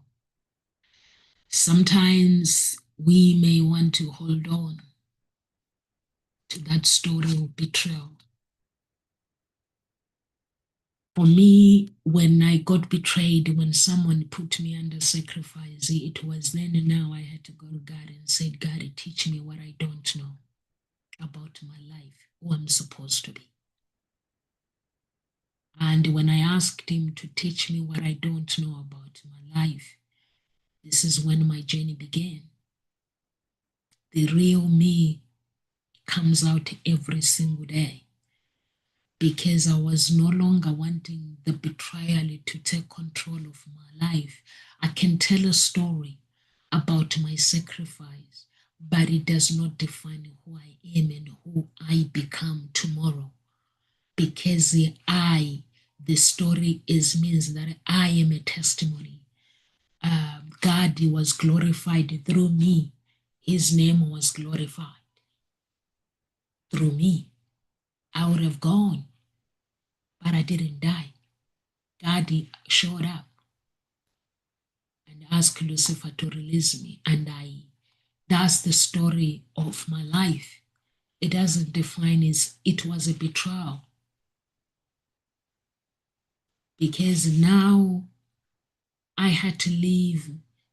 Sometimes we may want to hold on to that story of betrayal. For me, when I got betrayed, when someone put me under sacrifice, it was then and now I had to go to God and say, God, teach me what I don't know about my life, who I'm supposed to be. And when I asked him to teach me what I don't know about my life, this is when my journey began. The real me comes out every single day, because I was no longer wanting the betrayal to take control of my life. I can tell a story about my sacrifice, but it does not define who I am and who I become tomorrow. Because the story means that I am a testimony. God was glorified through me. His name was glorified through me. I would have gone, but I didn't die. God showed up and asked Lucifer to release me. And that's the story of my life. It doesn't define it was a betrayal. Because now I had to live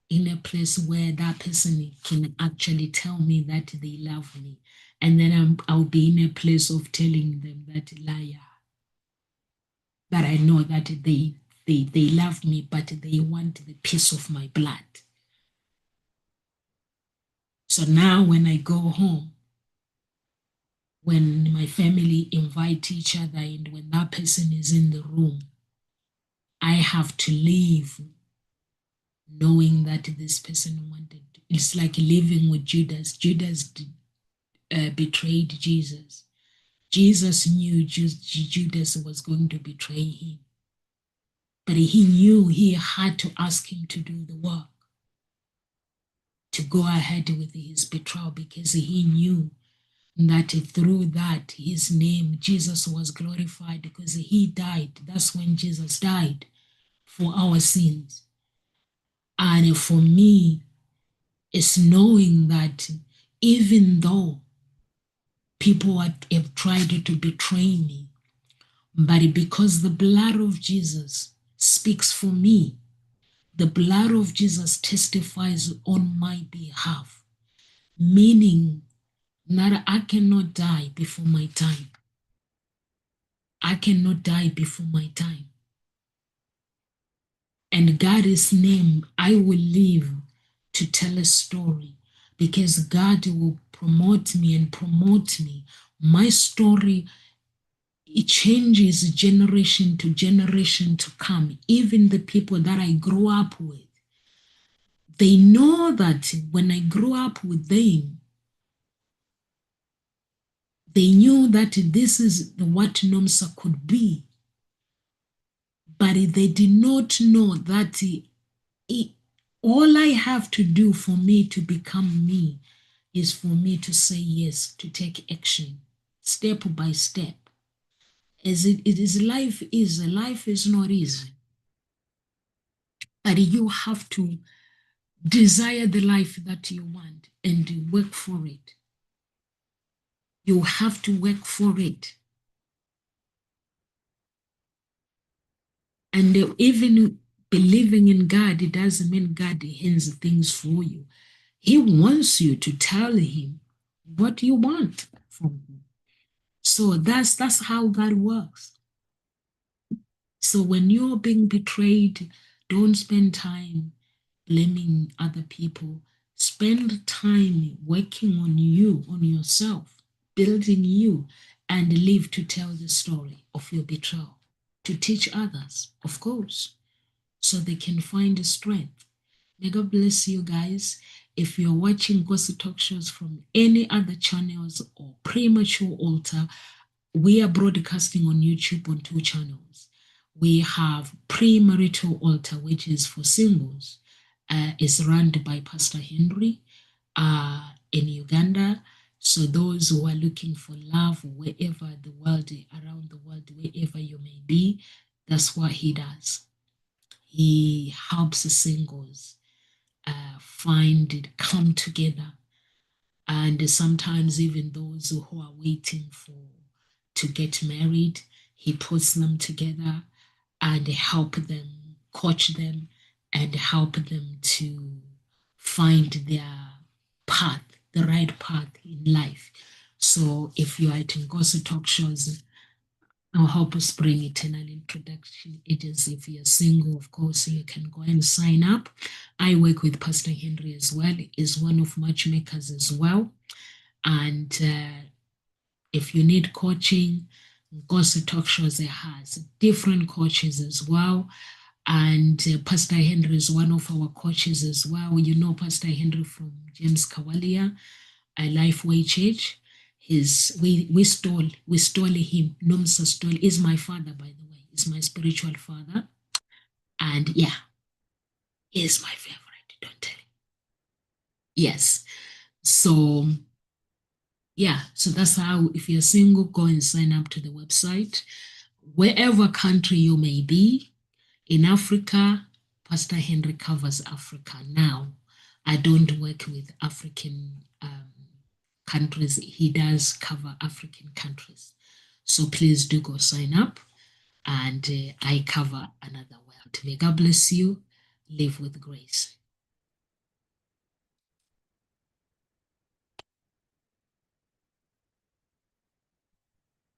in a place where that person can actually tell me that they love me. And then I'll be in a place of telling them that liar. But I know that they love me, but they want the piece of my blood. So now when I go home, when my family invite each other and when that person is in the room, I have to leave knowing that this person wanted. It's like living with Judas. Judas betrayed Jesus. Jesus knew Judas was going to betray him. But he knew he had to ask him to do the work, to go ahead with his betrayal, because he knew that through that his name, Jesus, was glorified, because he died. That's when Jesus died for our sins. And for me, it's knowing that even though people have tried to betray me, but because the blood of Jesus speaks for me, the blood of Jesus testifies on my behalf, meaning that I cannot die before my time. I cannot die before my time. And God's name, I will live to tell a story, because God will promote me and promote me. My story, it changes generation to generation to come. Even the people that I grew up with, They know that when I grew up with them, they knew that this is what NOMSA could be. But they did not know that all I have to do for me to become me is for me to say yes, to take action, step by step. As it is, life is not easy. But you have to desire the life that you want and work for it. You have to work for it. And even believing in God, it doesn't mean God hands things for you. He wants you to tell him what you want from him. So that's how God works. So when you're being betrayed, don't spend time blaming other people. Spend time working on you, on yourself, building you, and live to tell the story of your betrayal, to teach others, of course, so they can find strength. May God bless you guys. If you're watching Gossip Talk shows from any other channels or Premature Altar, we are broadcasting on YouTube on 2 channels. We have Premarital Altar, which is for singles. It's run by Pastor Henry in Uganda. So those who are looking for love wherever the world, around the world, wherever you may be, that's what he does. He helps the singles find it, come together, and sometimes even those who are waiting to get married, he puts them together and help them, coach them, and help them to find their path, the right path in life. So if you are at Ngozi Talk shows, I'll help us bring Eternal Introduction Agency. If you're single, of course, you can go and sign up. I work with Pastor Henry as well. He's one of matchmakers as well. And if you need coaching, Gossip Talk shows has different coaches as well. And Pastor Henry is one of our coaches as well. You know Pastor Henry from James Kawalia, Lifeway Church. We stole him. Nomsa stole. Is my father, by the way. He's my spiritual father. And yeah, he's my favorite. Don't tell him. Yes. So yeah, so that's how, if you're single, go and sign up to the website. Wherever country you may be, in Africa, Pastor Henry covers Africa now. I don't work with African countries. He does cover African countries. So please do go sign up, and I cover another world. May God bless you. Live with grace.